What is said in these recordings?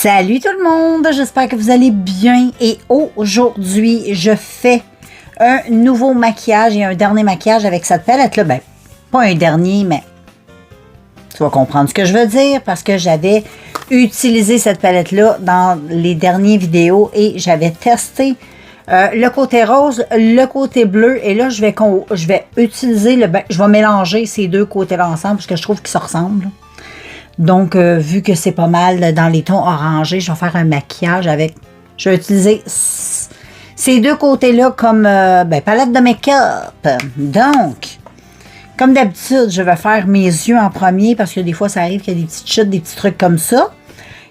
Salut tout le monde, j'espère que vous allez bien et aujourd'hui je fais un nouveau maquillage et un dernier maquillage avec cette palette là. Ben, pas un dernier mais tu vas comprendre ce que je veux dire parce que j'avais utilisé cette palette là dans les dernières vidéos et j'avais testé le côté rose, le côté bleu et là je vais utiliser je vais mélanger ces deux côtés là ensemble parce que je trouve qu'ils se ressemblent. Donc, vu que c'est pas mal dans les tons orangés, je vais faire un maquillage avec... Je vais utiliser ces deux côtés-là comme palette de make-up. Donc, comme d'habitude, je vais faire mes yeux en premier parce que des fois, ça arrive qu'il y a des petites chutes, des petits trucs comme ça.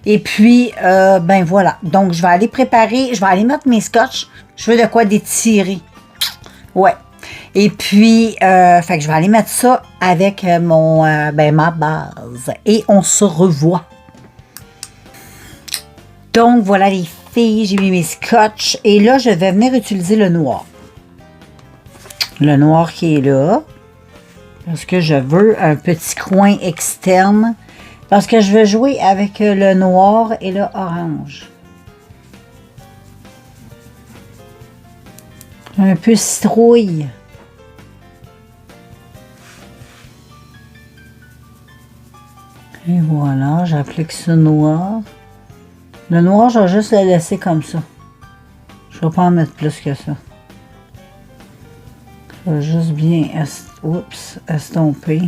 Et puis, voilà. Donc, je vais aller préparer, je vais aller mettre mes scotch. Je veux de quoi d'étirer. Ouais. Et puis, fait que je vais aller mettre ça avec ma base. Et on se revoit. Donc, voilà les filles, j'ai mis mes scotch. Et là, je vais venir utiliser le noir. Le noir qui est là. Parce que je veux un petit coin externe. Parce que je veux jouer avec le noir et le orange. Un peu citrouille. Et voilà, j'applique ce noir. Le noir, je vais juste le laisser comme ça. Je ne vais pas en mettre plus que ça. Je vais juste bien estomper.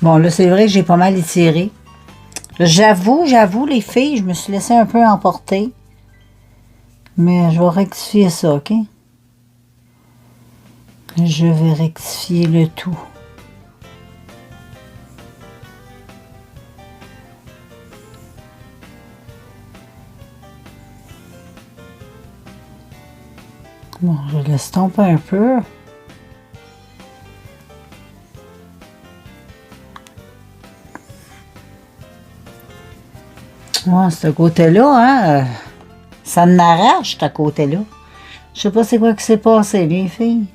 Bon, là, c'est vrai que j'ai pas mal étiré. J'avoue, les filles, je me suis laissé un peu emporter. Mais je vais rectifier ça, OK? Je vais rectifier le tout. Bon, je l'estompe un peu. Ouais, ce côté-là, hein, ça m'arrache, ce côté-là. Je sais pas c'est quoi qui s'est passé, les filles.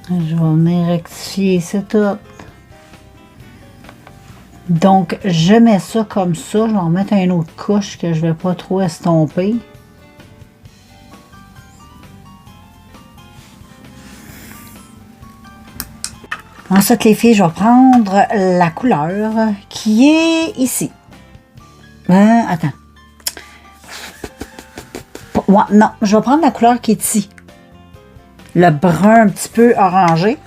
Je vais venir rectifier, c'est tout. Donc, je mets ça comme ça. Je vais en mettre une autre couche que je vais pas trop estomper. Ensuite, les filles, je vais prendre la couleur qui est ici. Attends. Ouais, non, je vais prendre la couleur qui est ici. Le brun un petit peu orangé.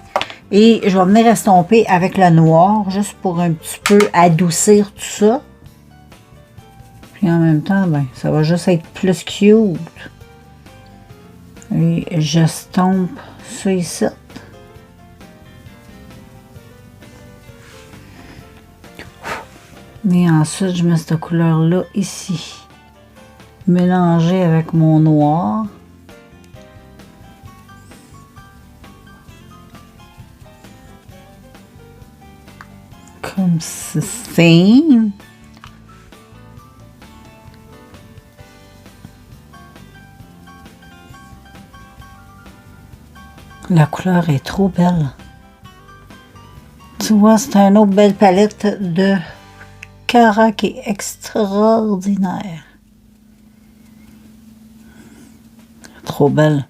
Et je vais venir estomper avec le noir, juste pour un petit peu adoucir tout ça. Puis en même temps, ça va juste être plus cute. Et j'estompe ça ici. Et ensuite, je mets cette couleur-là ici. Mélangée avec mon noir. Comme ceci. La couleur est trop belle. Tu vois, c'est une autre belle palette de Cara qui est extraordinaire. Trop belle.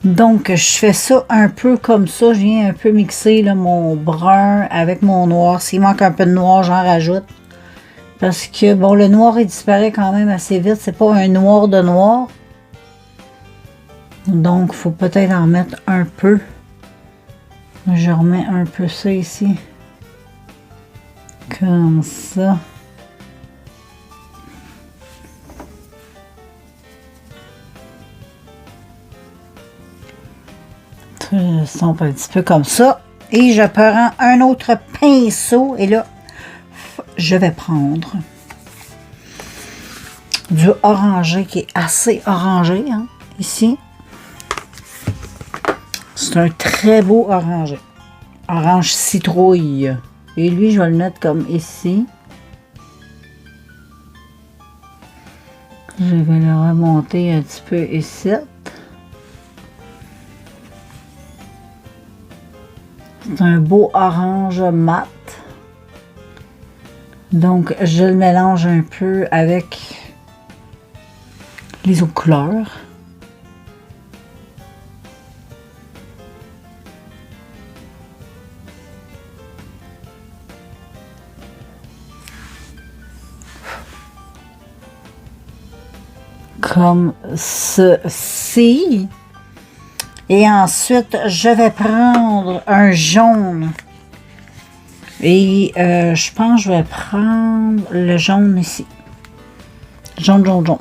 Donc, je fais ça un peu comme ça. Je viens un peu mixer là, mon brun avec mon noir. S'il manque un peu de noir, j'en rajoute. Parce que, bon, le noir, il disparaît quand même assez vite. C'est pas un noir de noir. Donc, il faut peut-être en mettre un peu. Je remets un peu ça ici. Comme ça. Je estompe un petit peu comme ça. Et je prends un autre pinceau. Et là, je vais prendre du orangé qui est assez orangé. Hein, ici. C'est un très beau orangé. Orange citrouille. Et lui, je vais le mettre comme ici. Je vais le remonter un petit peu ici. C'est un beau orange mat. Donc, je le mélange un peu avec les autres couleurs. Comme ceci. Et ensuite, je vais prendre un jaune. Et je pense que je vais prendre le jaune ici. Jaune, jaune, jaune.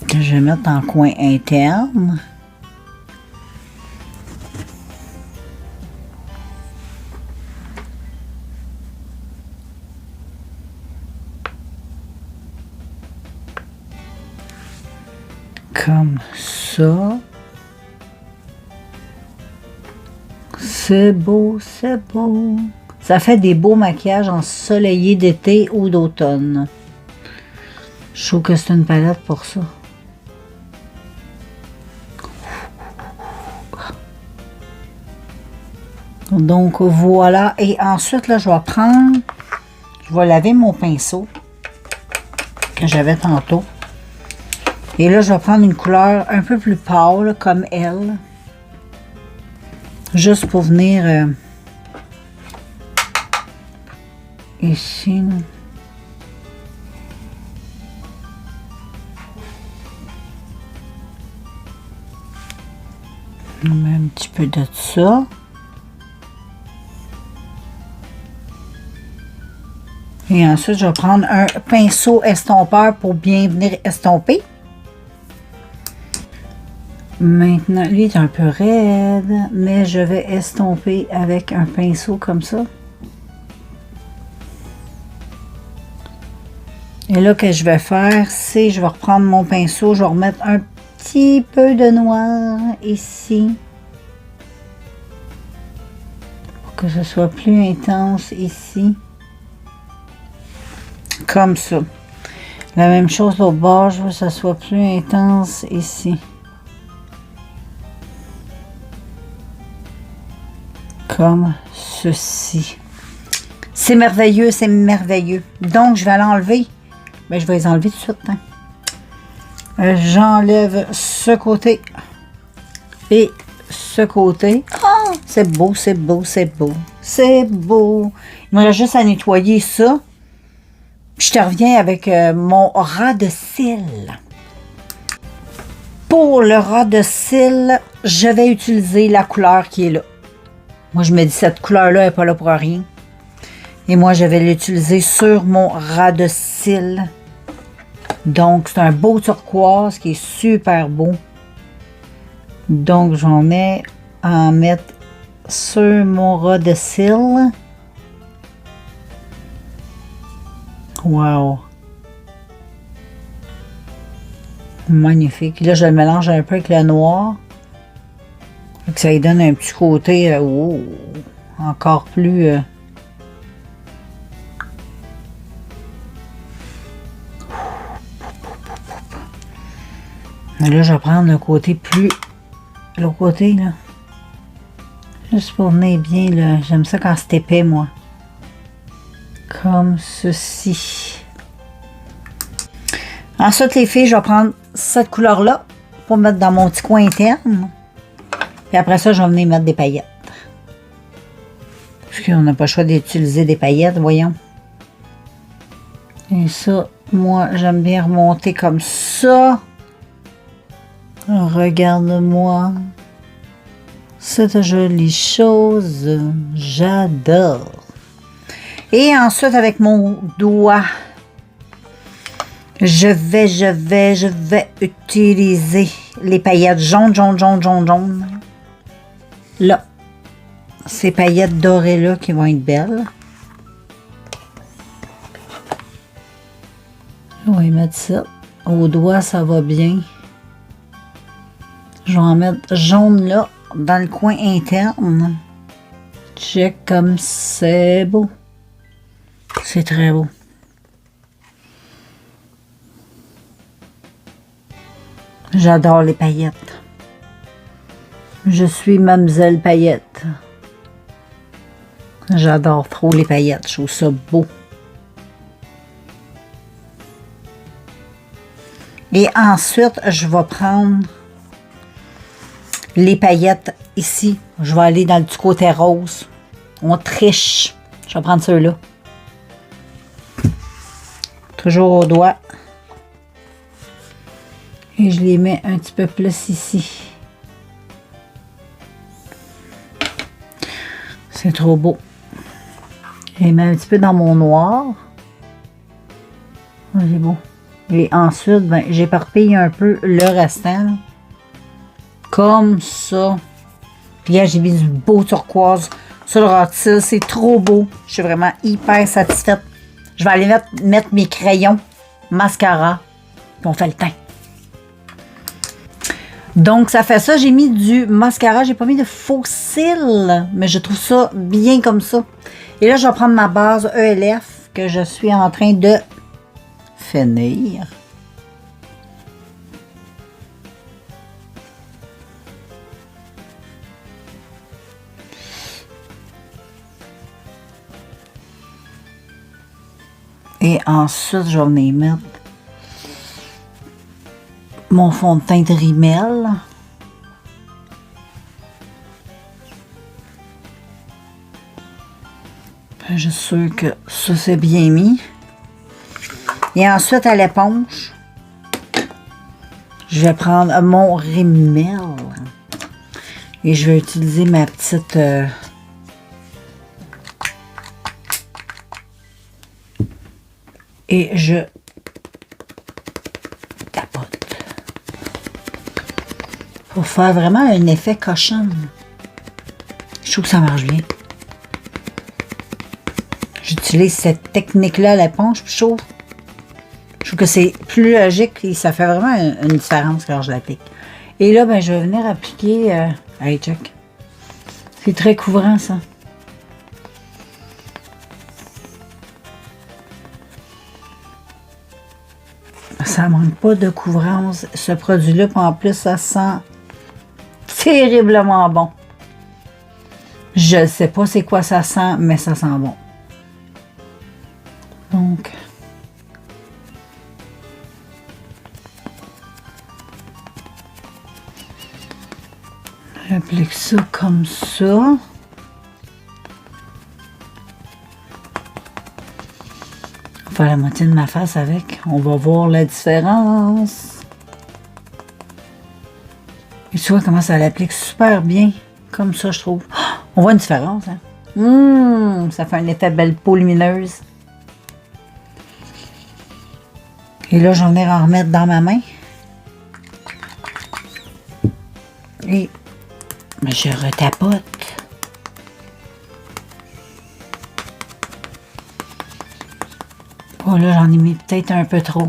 Que je vais mettre dans le coin interne. Comme ça. C'est beau, c'est beau. Ça fait des beaux maquillages ensoleillés d'été ou d'automne. Je trouve que c'est une palette pour ça. Donc voilà. Et ensuite, là, je vais laver mon pinceau que j'avais tantôt. Et là, je vais prendre une couleur un peu plus pâle, comme elle. Juste pour venir ici. Là. On met un petit peu de ça. Et ensuite, je vais prendre un pinceau estompeur pour bien venir estomper. Maintenant, lui est un peu raide, mais je vais estomper avec un pinceau comme ça. Et là, que je vais faire, c'est je vais reprendre mon pinceau, je vais remettre un petit peu de noir ici. Pour que ce soit plus intense ici. Comme ça. La même chose au bord, je veux que ça soit plus intense ici. Comme ceci. C'est merveilleux, c'est merveilleux. Donc, je vais l'enlever. Ben, je vais les enlever tout de suite. Hein. J'enlève ce côté et ce côté. Oh, c'est beau, c'est beau, c'est beau. C'est beau. Il me reste juste à nettoyer ça. Je te reviens avec mon ras de cils. Pour le ras de cils, je vais utiliser la couleur qui est là. Moi, je me dis, cette couleur-là n'est pas là pour rien. Et moi, je vais l'utiliser sur mon ras de cils. Donc, c'est un beau turquoise qui est super beau. Donc, j'en mets en mettre sur mon ras de cils. Wow! Magnifique. Là, je le mélange un peu avec le noir. Ça lui donne un petit côté encore plus... Là, je vais prendre le côté plus... L'autre côté, là. Juste pour venir bien, là. J'aime ça quand c'est épais, moi. Comme ceci. Ensuite, les filles, je vais prendre cette couleur-là pour mettre dans mon petit coin interne. Puis après ça, je vais venir mettre des paillettes. Parce qu'on n'a pas le choix d'utiliser des paillettes, voyons. Et ça, moi, j'aime bien remonter comme ça. Regarde-moi. Cette jolie chose. J'adore. Et ensuite, avec mon doigt, je vais utiliser les paillettes jaunes, jaune, jaune, jaune, jaune. Là, ces paillettes dorées-là qui vont être belles. Je vais mettre ça. Au doigt, ça va bien. Je vais en mettre jaune là, dans le coin interne. Check comme c'est beau. C'est très beau. J'adore les paillettes. Je suis Mademoiselle Paillette. J'adore trop les paillettes. Je trouve ça beau. Et ensuite, je vais prendre les paillettes ici. Je vais aller dans le petit côté rose. On triche. Je vais prendre ceux-là. Toujours au doigt. Et je les mets un petit peu plus ici. C'est trop beau. Je les mets un petit peu dans mon noir. C'est beau. Et ensuite, ben, j'éparpille un peu le restant. Comme ça. Puis là, j'ai mis du beau turquoise sur le rôti. C'est trop beau. Je suis vraiment hyper satisfaite. Je vais aller mettre mes crayons, mascara, puis on fait le teint. Donc, ça fait ça. J'ai mis du mascara. J'ai pas mis de faux cils, mais je trouve ça bien comme ça. Et là, je vais prendre ma base ELF que je suis en train de finir. Et ensuite, je vais venir mettre mon fond de teint de Rimmel. Je suis sûre que ça c'est bien mis. Et ensuite, à l'éponge, je vais prendre mon Rimmel. Et je vais utiliser ma petite... et je tapote. Pour faire vraiment un effet cochon. Je trouve que ça marche bien. J'utilise cette technique-là à l'éponge, puis je trouve que c'est plus logique et ça fait vraiment une différence quand je l'applique. Et là, ben, je vais venir appliquer... Hey, check. C'est très couvrant, ça. Ça manque pas de couvrance, ce produit-là. En plus, ça sent terriblement bon. Je sais pas c'est quoi ça sent, mais ça sent bon. Donc, j'applique ça comme ça. Faire la moitié de ma face avec. On va voir la différence. Et tu vois comment ça l'applique super bien. Comme ça, je trouve. Oh, on voit une différence. Hein? Ça fait un effet belle peau lumineuse. Et là, je vais venir en remettre dans ma main. Et je retapote. Oh là, j'en ai mis peut-être un peu trop.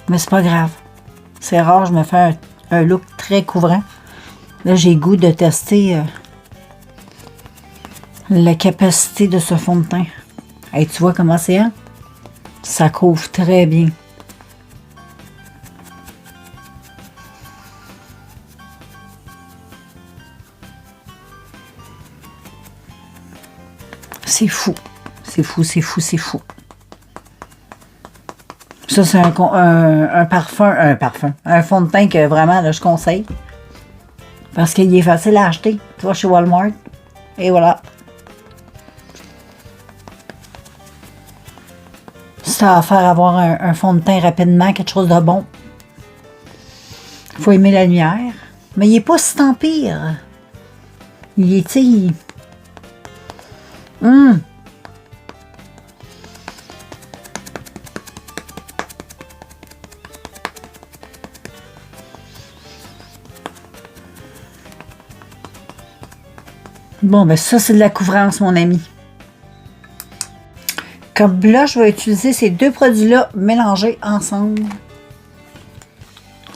Mais c'est pas grave. C'est rare, je me fais un look très couvrant. Là, j'ai le goût de tester la capacité de ce fond de teint. Hey, tu vois comment c'est, hein? Ça couvre très bien. C'est fou. C'est fou, c'est fou, c'est fou. Ça, c'est un parfum. Un fond de teint que vraiment, là, je conseille. Parce qu'il est facile à acheter. Tu vas chez Walmart. Et voilà. Si tu as à faire avoir un fond de teint rapidement, quelque chose de bon. Il faut aimer la lumière. Mais il n'est pas si tant pire. Il est, tu sais... Bon, ben ça, c'est de la couvrance, mon ami. Comme blush, je vais utiliser ces deux produits-là mélangés ensemble.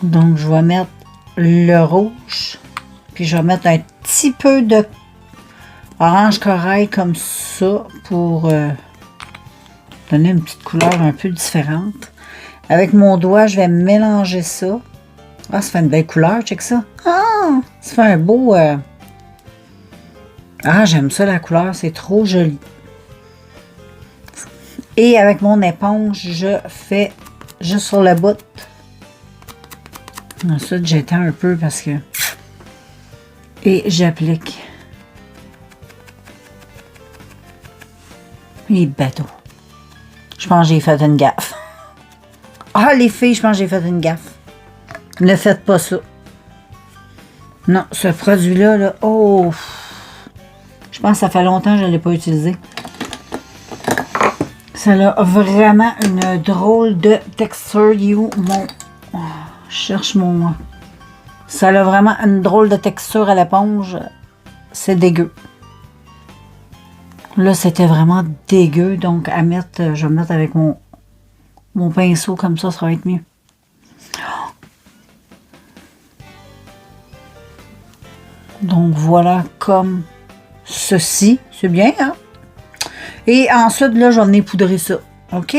Donc, je vais mettre le rouge. Puis, je vais mettre un petit peu de orange corail comme ça pour donner une petite couleur un peu différente. Avec mon doigt, je vais mélanger ça. Ah, ça fait une belle couleur, check ça. Ah, ça fait un beau... Ah, j'aime ça, la couleur, c'est trop joli. Et avec mon éponge, je fais juste sur le bout. Ensuite, j'étends un peu parce que... Et j'applique. Les bateaux. Je pense que j'ai fait une gaffe. Ah, les filles, je pense que j'ai fait une gaffe. Ne faites pas ça. Non, ce produit-là, là, oh! Je pense que ça fait longtemps que je ne l'ai pas utilisé. Ça a vraiment une drôle de texture. You, mon... Oh, je cherche mon... Ça a vraiment une drôle de texture à l'éponge. C'est dégueu. Là, c'était vraiment dégueu. Donc, à mettre, je vais mettre avec mon pinceau comme ça va être mieux. Donc, voilà comme ceci. C'est bien, hein? Et ensuite, là, je vais venir poudrer ça. OK?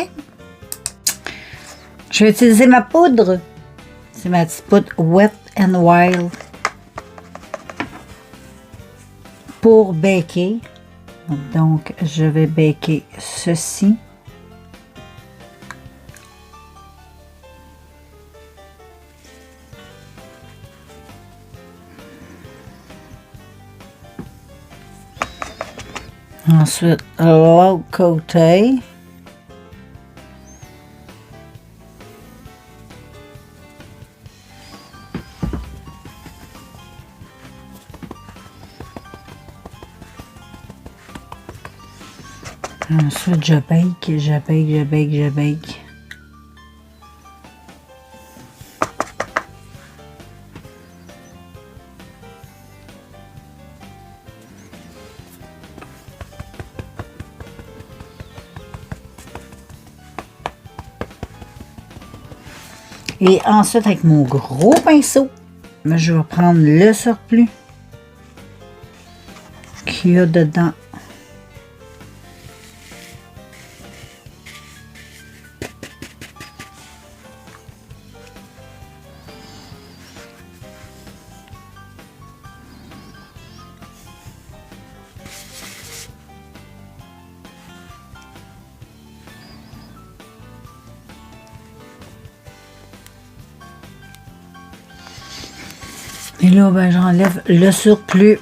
Je vais utiliser ma poudre. C'est ma petite poudre Wet n Wild pour baker. Donc, je vais baker ceci. Ensuite, l'autre côté. Ensuite, je bake, je bake, je bake, je bake. Et ensuite, avec mon gros pinceau, je vais prendre le surplus qu'il y a dedans. Et là, ben, j'enlève le surplus.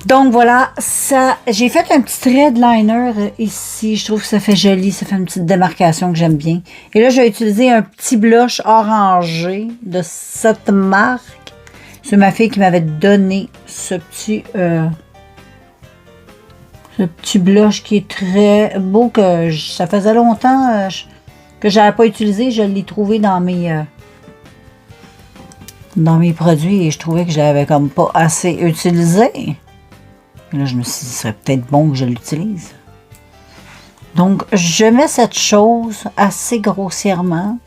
Donc, voilà, ça. J'ai fait un petit trait de liner ici. Je trouve que ça fait joli. Ça fait une petite démarcation que j'aime bien. Et là, je vais utiliser un petit blush orangé de cette marque. C'est ma fille qui m'avait donné ce petit blush qui est très beau. Ça faisait longtemps que je n'avais pas utilisé. Je l'ai trouvé dans mes produits et je trouvais que je l'avais comme pas assez utilisé. Et là, je me suis dit, ce serait peut-être bon que je l'utilise. Donc, je mets cette chose assez grossièrement.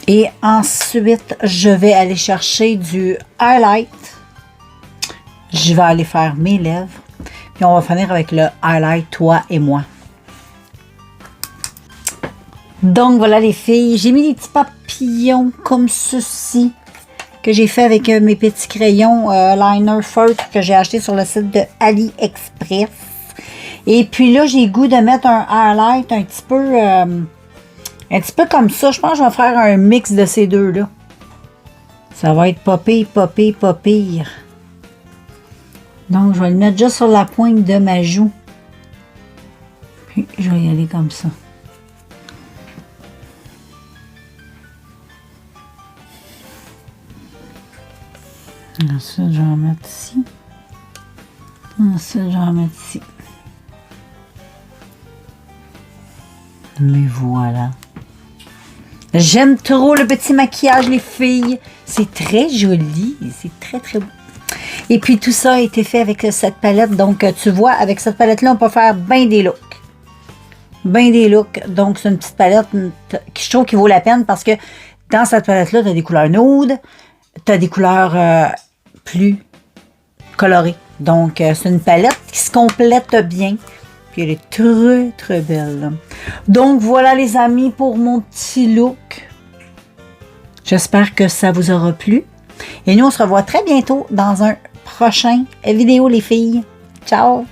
Et ensuite, je vais aller chercher du highlight. Je vais aller faire mes lèvres. Puis on va finir avec le highlight Toi et moi. Donc voilà les filles. J'ai mis des petits papillons comme ceci. Que j'ai fait avec mes petits crayons liner feutre que j'ai acheté sur le site de AliExpress. Et puis là, j'ai le goût de mettre un highlight un petit peu comme ça. Je pense que je vais faire un mix de ces deux-là. Ça va être pas pire, pas pire, pas pire. Donc, je vais le mettre juste sur la pointe de ma joue. Puis, je vais y aller comme ça. Ensuite, je vais en mettre ici. Ensuite, je vais en mettre ici. Mais voilà. J'aime trop le petit maquillage, les filles. C'est très joli. C'est très, très beau. Et puis, tout ça a été fait avec cette palette. Donc, tu vois, avec cette palette-là, on peut faire bien des looks. Bien des looks. Donc, c'est une petite palette qui je trouve qui vaut la peine parce que dans cette palette-là, tu as des couleurs nude, tu as des couleurs plus colorées. Donc, c'est une palette qui se complète bien. Puis, elle est très, très belle. Donc, voilà les amis pour mon petit look. J'espère que ça vous aura plu. Et nous, on se revoit très bientôt dans un prochain vidéo, les filles. Ciao!